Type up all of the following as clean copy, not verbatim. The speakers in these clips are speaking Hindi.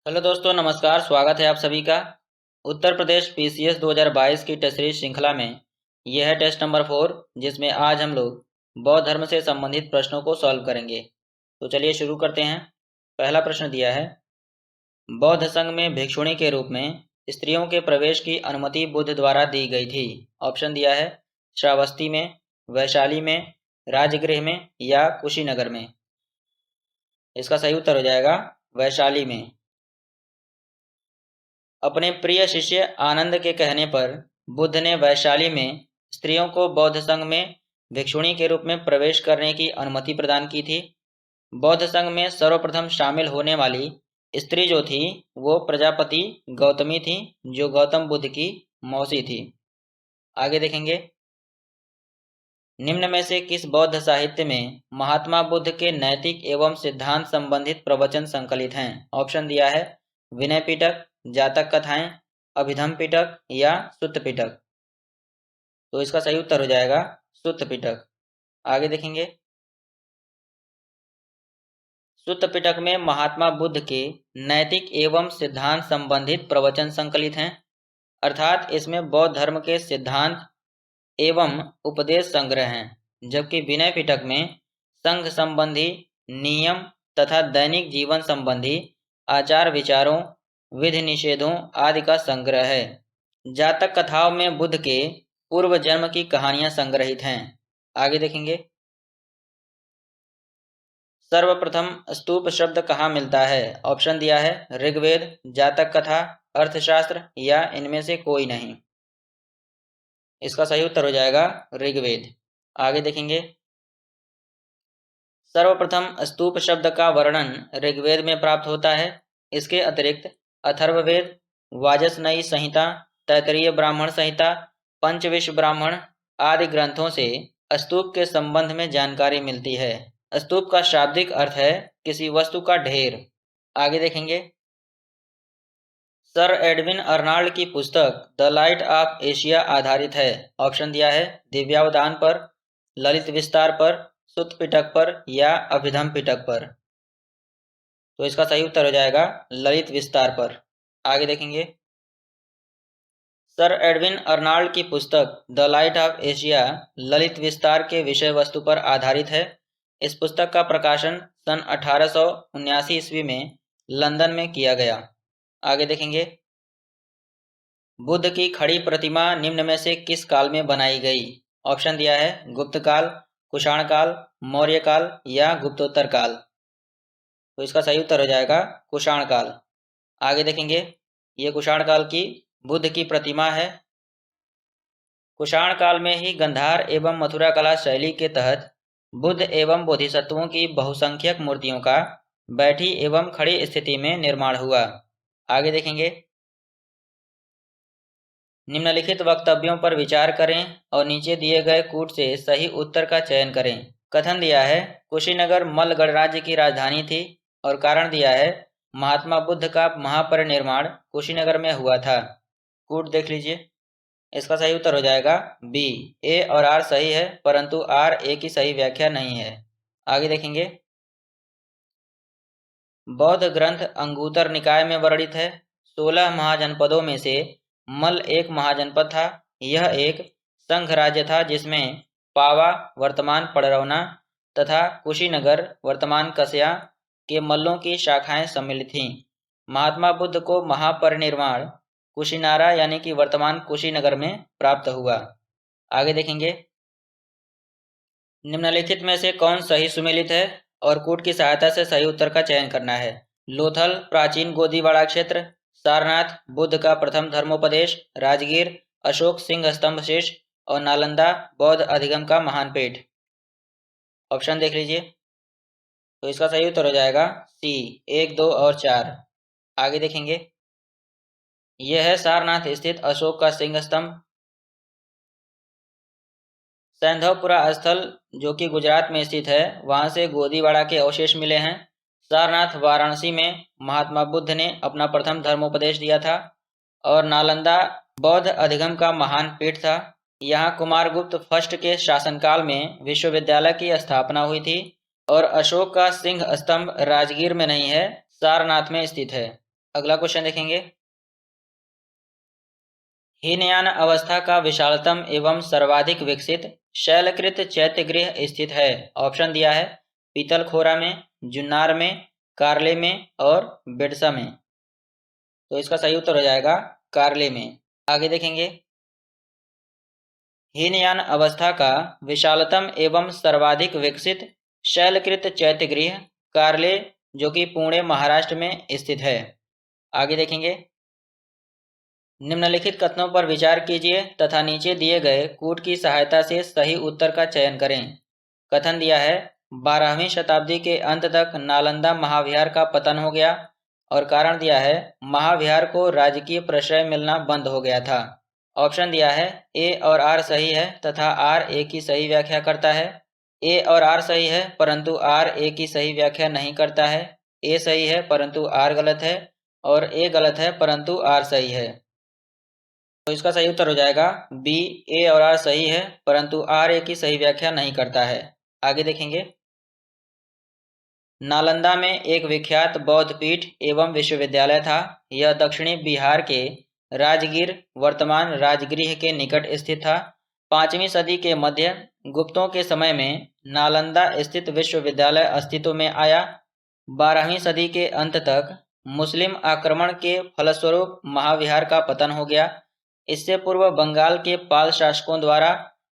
हेलो दोस्तों, नमस्कार। स्वागत है आप सभी का उत्तर प्रदेश पीसीएस 2022 की टेस्ट सीरीज श्रृंखला में। यह है टेस्ट नंबर 4, जिसमें आज हम लोग बौद्ध धर्म से संबंधित प्रश्नों को सॉल्व करेंगे। तो चलिए शुरू करते हैं। पहला प्रश्न दिया है, बौद्ध संघ में भिक्षुणी के रूप में स्त्रियों के प्रवेश की अनुमति बुद्ध द्वारा दी गई थी। ऑप्शन दिया है श्रावस्ती में, वैशाली में, राजगृह में या कुशीनगर में। इसका सही उत्तर हो जाएगा वैशाली में। अपने प्रिय शिष्य आनंद के कहने पर बुद्ध ने वैशाली में स्त्रियों को बौद्ध संघ में भिक्षुणी के रूप में प्रवेश करने की अनुमति प्रदान की थी। बौद्ध संघ में सर्वप्रथम शामिल होने वाली स्त्री जो थी वो प्रजापति गौतमी थी, जो गौतम बुद्ध की मौसी थी। आगे देखेंगे, निम्न में से किस बौद्ध साहित्य में महात्मा बुद्ध के नैतिक एवं सिद्धांत संबंधित प्रवचन संकलित हैं। ऑप्शन दिया है विनय पिटक, जातक कथाएं, अभिधम पिटक या सुत्त पिटक। तो इसका सही उत्तर हो जाएगा सुत्त पिटक। आगे देखेंगे, सुत्त पिटक में महात्मा बुद्ध के नैतिक एवं सिद्धांत संबंधित प्रवचन संकलित हैं, अर्थात इसमें बौद्ध धर्म के सिद्धांत एवं उपदेश संग्रह हैं। जबकि विनय पिटक में संघ संबंधी नियम तथा दैनिक जीवन संबंधी आचार विचारों, विधि निषेधों आदि का संग्रह है। जातक कथाओं में बुद्ध के पूर्व जन्म की कहानियां संग्रहित हैं। आगे देखेंगे, सर्वप्रथम स्तूप शब्द कहाँ मिलता है। ऑप्शन दिया है ऋग्वेद, जातक कथा, अर्थशास्त्र या इनमें से कोई नहीं। इसका सही उत्तर हो जाएगा ऋग्वेद। आगे देखेंगे, सर्वप्रथम स्तूप शब्द का वर्णन ऋग्वेद में प्राप्त होता है। इसके अतिरिक्त अथर्ववेद, वाजसनेयी संहिता, तैत्तिरीय ब्राह्मण संहिता, पंचविंश ब्राह्मण आदि ग्रंथों से स्तूप के संबंध में जानकारी मिलती है। स्तूप का शाब्दिक अर्थ है किसी वस्तु का ढेर। आगे देखेंगे, सर एडविन अर्नाल्ड की पुस्तक द लाइट ऑफ एशिया आधारित है। ऑप्शन दिया है दिव्यावदान पर, ललित विस्तार पर, सुत्त पिटक पर या अभिधम पिटक पर। तो इसका सही उत्तर हो जाएगा ललित विस्तार पर। आगे देखेंगे, सर एडविन अर्नाल्ड की पुस्तक the light of Asia Lalit विस्तार के विषय वस्तु पर आधारित है। इस पुस्तक का प्रकाशन सन 1879 ईस्वी में लंदन में किया गया। आगे देखेंगे, बुद्ध की खड़ी प्रतिमा निम्न में से किस काल में बनाई गई। ऑप्शन दिया है गुप्त काल, कुषाण काल, मौर्य काल या गुप्तोत्तर काल। तो इसका सही उत्तर हो जाएगा कुषाण काल। आगे देखेंगे, ये कुषाण काल की बुद्ध की प्रतिमा है। कुषाण काल में ही गंधार एवं मथुरा कला शैली के तहत बुद्ध एवं बोधिसत्वों की बहुसंख्यक मूर्तियों का बैठी एवं खड़ी स्थिति में निर्माण हुआ। आगे देखेंगे, निम्नलिखित वक्तव्यों पर विचार करें और नीचे दिए गए कूट से सही उत्तर का चयन करें। कथन दिया है कुशीनगर मल्ल गणराज्य की राजधानी थी और कारण दिया है महात्मा बुद्ध का महापरिनिर्वाण कुशीनगर में हुआ था। कूट देख लीजिए। इसका सही उत्तर हो जाएगा बी। ए और आर सही है, परंतु आर ए की सही व्याख्या नहीं है। आगे देखेंगे, बौद्ध ग्रंथ अंगुत्तर निकाय में वर्णित है। 16 महाजनपदों में से मल्ल एक महाजनपद था। यह एक संघ राज्य था जिसमें पावा वर्तमान पड़रौना तथा कुशीनगर वर्तमान कस्या के मल्लों की शाखाएं सम्मिलित थीं। महात्मा बुद्ध को महापरिनिर्वाण कुशीनारा यानी कि वर्तमान कुशीनगर में प्राप्त हुआ। आगे देखेंगे, निम्नलिखित में से कौन सही सुमेलित है और कूट की सहायता से सही उत्तर का चयन करना है। लोथल प्राचीन गोदीवाड़ा क्षेत्र, सारनाथ बुद्ध का प्रथम धर्मोपदेश, राजगीर अशोक सिंह स्तंभ शेष और नालंदा बौद्ध अधिगम का महान पेट। ऑप्शन देख लीजिए। तो इसका सही उत्तर हो जाएगा सी 1, 2 और 4। आगे देखेंगे, यह है सारनाथ स्थित अशोक का सिंह स्तंभ। सैंधवपुरा स्थल जो कि गुजरात में स्थित है, वहां से गोदीवाड़ा के अवशेष मिले हैं। सारनाथ वाराणसी में महात्मा बुद्ध ने अपना प्रथम धर्मोपदेश दिया था और नालंदा बौद्ध अधिगम का महान पीठ था। यहाँ कुमारगुप्त फर्स्ट के शासनकाल में विश्वविद्यालय की स्थापना हुई थी और अशोक का सिंह स्तंभ राजगीर में नहीं है, सारनाथ में स्थित है। अगला क्वेश्चन देखेंगे। हीनयान अवस्था का विशालतम एवं सर्वाधिक विकसित शैलकृत चैत्यगृह स्थित है। ऑप्शन दिया है पीतलखोरा में, जुन्नार में, कार्ले में और बिरसा में। तो इसका सही उत्तर हो जाएगा कार्ले में। आगे देखेंगे। हीनयान अवस्था का विशालतम एवं सर्वाधिक विकसित शैलकृत चैत्यगृह कार्ले, जो कि पुणे महाराष्ट्र में स्थित है। आगे देखेंगे। निम्नलिखित कथनों पर विचार कीजिए तथा नीचे दिए गए कूट की सहायता से सही उत्तर का चयन करें। कथन दिया है 12वीं शताब्दी के अंत तक नालंदा महाविहार का पतन हो गया, और कारण दिया है महाविहार को राजकीय प्रश्रय मिलना बंद हो गया था। ऑप्शन दिया है ए और आर सही है तथा आर ए की सही व्याख्या करता है। ए और आर सही है परंतु आर ए की सही व्याख्या नहीं करता है। ए सही है परंतु आर गलत है, और ए गलत है परंतु आर सही है। तो इसका सही उत्तर हो जाएगा बी, ए और आर सही है परंतु आर ए की सही व्याख्या नहीं करता है। आगे देखेंगे। नालंदा में एक विख्यात बौद्ध पीठ एवं विश्वविद्यालय था। यह दक्षिणी बिहार के राजगीर, वर्तमान राजगृह के निकट स्थित था। 5वीं सदी के मध्य गुप्तों के समय में नालंदा स्थित विश्वविद्यालय अस्तित्व में आया। 12वीं सदी के अंत तक मुस्लिम आक्रमण के फलस्वरूप महाविहार का पतन हो गया। इससे पूर्व बंगाल के पाल शासकों द्वारा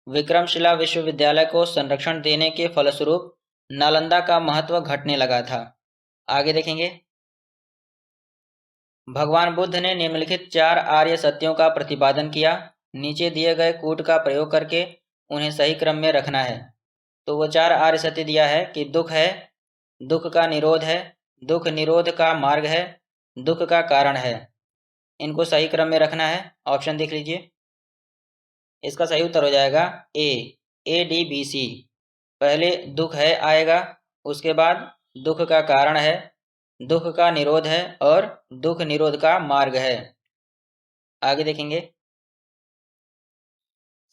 विक्रमशिला विश्वविद्यालय को संरक्षण देने के फलस्वरूप नालंदा का महत्व घटने लगा था। आगे देखेंगे। भगवान बुद्ध ने निम्नलिखित 4 आर्य सत्यों का प्रतिपादन किया। नीचे दिए गए कूट का प्रयोग करके उन्हें सही क्रम में रखना है। तो वो 4 आर्य सत्य दिया है कि दुख है, दुख का निरोध है, दुख निरोध का मार्ग है, दुख का कारण है। इनको सही क्रम में रखना है। ऑप्शन देख लीजिए। इसका सही उत्तर हो जाएगा ए डी बी सी। पहले दुख है आएगा, उसके बाद दुख का कारण है, दुख का निरोध है और दुख निरोध का मार्ग है। आगे देखेंगे।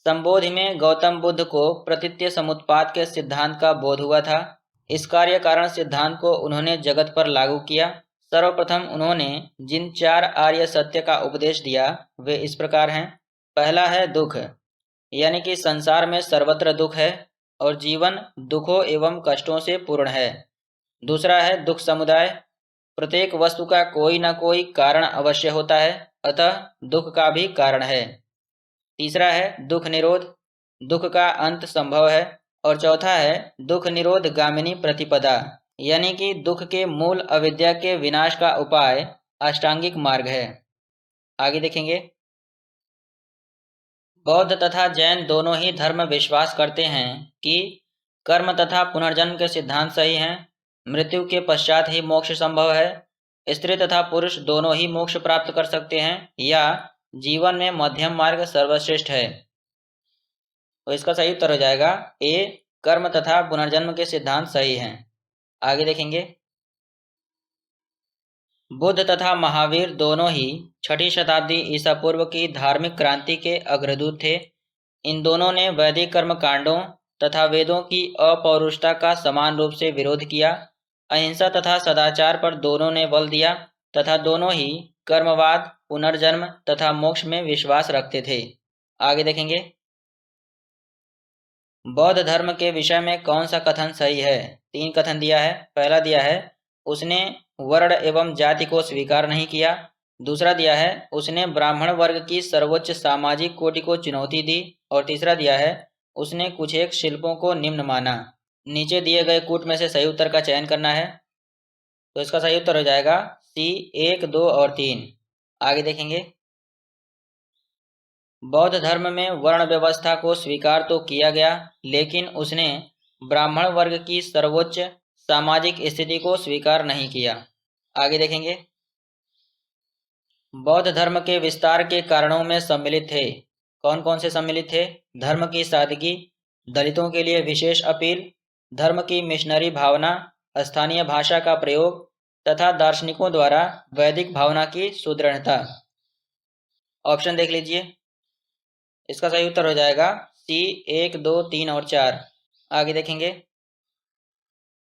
संबोधि में गौतम बुद्ध को प्रतीत्य समुत्पाद के सिद्धांत का बोध हुआ था। इस कार्य कारण सिद्धांत को उन्होंने जगत पर लागू किया। सर्वप्रथम उन्होंने जिन 4 आर्य सत्य का उपदेश दिया वे इस प्रकार हैं। पहला है दुख, यानी कि संसार में सर्वत्र दुख है और जीवन दुखों एवं कष्टों से पूर्ण है। दूसरा है दुख समुदाय, प्रत्येक वस्तु का कोई न कोई कारण अवश्य होता है, अतः दुख का भी कारण है। तीसरा है दुख निरोध, दुख का अंत संभव है। और चौथा है दुख निरोध गामिनी प्रतिपदा, यानी कि दुख के मूल अविद्या के विनाश का उपाय अष्टांगिक मार्ग है। आगे देखेंगे। बौद्ध तथा जैन दोनों ही धर्म विश्वास करते हैं कि कर्म तथा पुनर्जन्म के सिद्धांत सही हैं। मृत्यु के पश्चात ही मोक्ष संभव है। स्त्री तथा पुरुष दोनों ही मोक्ष प्राप्त कर सकते हैं, या जीवन में मध्यम मार्ग सर्वश्रेष्ठ है। तो इसका सही उत्तर हो जाएगा ए, कर्म तथा पुनर्जन्म के सिद्धांत सही हैं। आगे देखेंगे। बुद्ध तथा महावीर दोनों ही 6ठी शताब्दी ईसा पूर्व की धार्मिक क्रांति के अग्रदूत थे। इन दोनों ने वैदिक कर्म कांडों तथा वेदों की अपौरुषता का समान रूप से विरोध किया। अहिंसा तथा सदाचार पर दोनों ने बल दिया तथा दोनों ही कर्मवाद, पुनर्जन्म तथा मोक्ष में विश्वास रखते थे। आगे देखेंगे। बौद्ध धर्म के विषय में कौन सा कथन सही है? 3 कथन दिया है। पहला दिया है उसने वर्ण एवं जाति को स्वीकार नहीं किया। दूसरा दिया है उसने ब्राह्मण वर्ग की सर्वोच्च सामाजिक कोटि को चुनौती दी। और तीसरा दिया है उसने कुछ एक शिल्पों को निम्न माना। नीचे दिए गए कूट में से सही उत्तर का चयन करना है। तो इसका सही उत्तर हो जाएगा सी, 1, 2 और 3। आगे देखेंगे। बौद्ध धर्म में वर्ण व्यवस्था को स्वीकार तो किया गया, लेकिन उसने ब्राह्मण वर्ग की सर्वोच्च सामाजिक स्थिति को स्वीकार नहीं किया। आगे देखेंगे। बौद्ध धर्म के विस्तार के कारणों में सम्मिलित थे। कौन कौन से सम्मिलित थे? धर्म की सादगी, दलितों के लिए विशेष अपील, धर्म की मिशनरी भावना, स्थानीय भाषा का प्रयोग तथा दार्शनिकों द्वारा वैदिक भावना की सुदृढ़ता। ऑप्शन देख लीजिए। इसका सही उत्तर हो जाएगा सी, 1, 2, 3 और 4। आगे देखेंगे।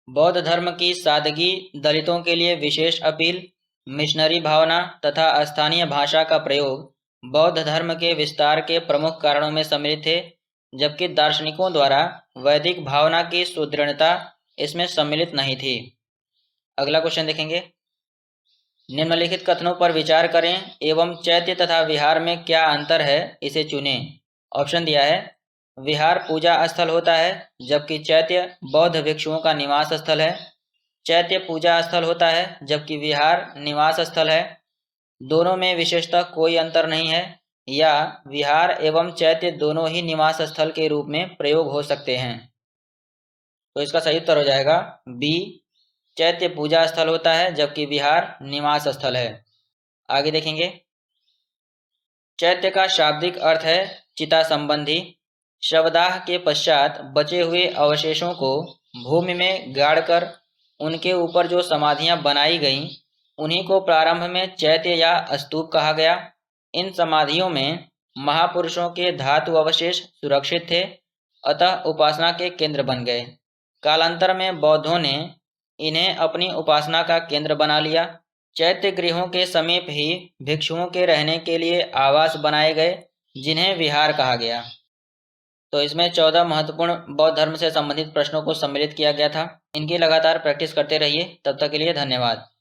बौद्ध धर्म की सादगी, दलितों के लिए विशेष अपील, मिशनरी भावना तथा स्थानीय भाषा का प्रयोग बौद्ध धर्म के विस्तार के प्रमुख कारणों में सम्मिलित थे, जबकि दार्शनिकों द्वारा वैदिक भावना की सुदृढ़ता इसमें सम्मिलित नहीं थी। अगला क्वेश्चन देखेंगे। निम्नलिखित कथनों पर विचार करें एवं चैत्य तथा विहार में क्या अंतर है इसे चुनें। ऑप्शन दिया है, विहार पूजा स्थल होता है जबकि चैत्य बौद्ध भिक्षुओं का निवास स्थल है। चैत्य पूजा स्थल होता है जबकि विहार निवास स्थल है। दोनों में विशेषतः कोई अंतर नहीं है, या विहार एवं चैत्य दोनों ही निवास स्थल के रूप में प्रयोग हो सकते हैं। तो इसका सही उत्तर हो जाएगा बी, चैत्य पूजा स्थल होता है जबकि विहार निवास स्थल है। आगे देखेंगे। चैत्य का शाब्दिक अर्थ है चिता संबंधी। शवदाह के पश्चात बचे हुए अवशेषों को भूमि में गाड़कर उनके ऊपर जो समाधियां बनाई गईं, उन्हीं को प्रारंभ में चैत्य या स्तूप कहा गया। इन समाधियों में महापुरुषों के धातु अवशेष सुरक्षित थे, अतः उपासना के केंद्र बन गए। कालांतर में बौद्धों ने इन्हें अपनी उपासना का केंद्र बना लिया। चैत्य गृहों के समीप ही भिक्षुओं के रहने के लिए आवास बनाए गए, जिन्हें विहार कहा गया। तो इसमें 14 महत्वपूर्ण बौद्ध धर्म से संबंधित प्रश्नों को सम्मिलित किया गया था। इनकी लगातार प्रैक्टिस करते रहिए। तब तक के लिए धन्यवाद।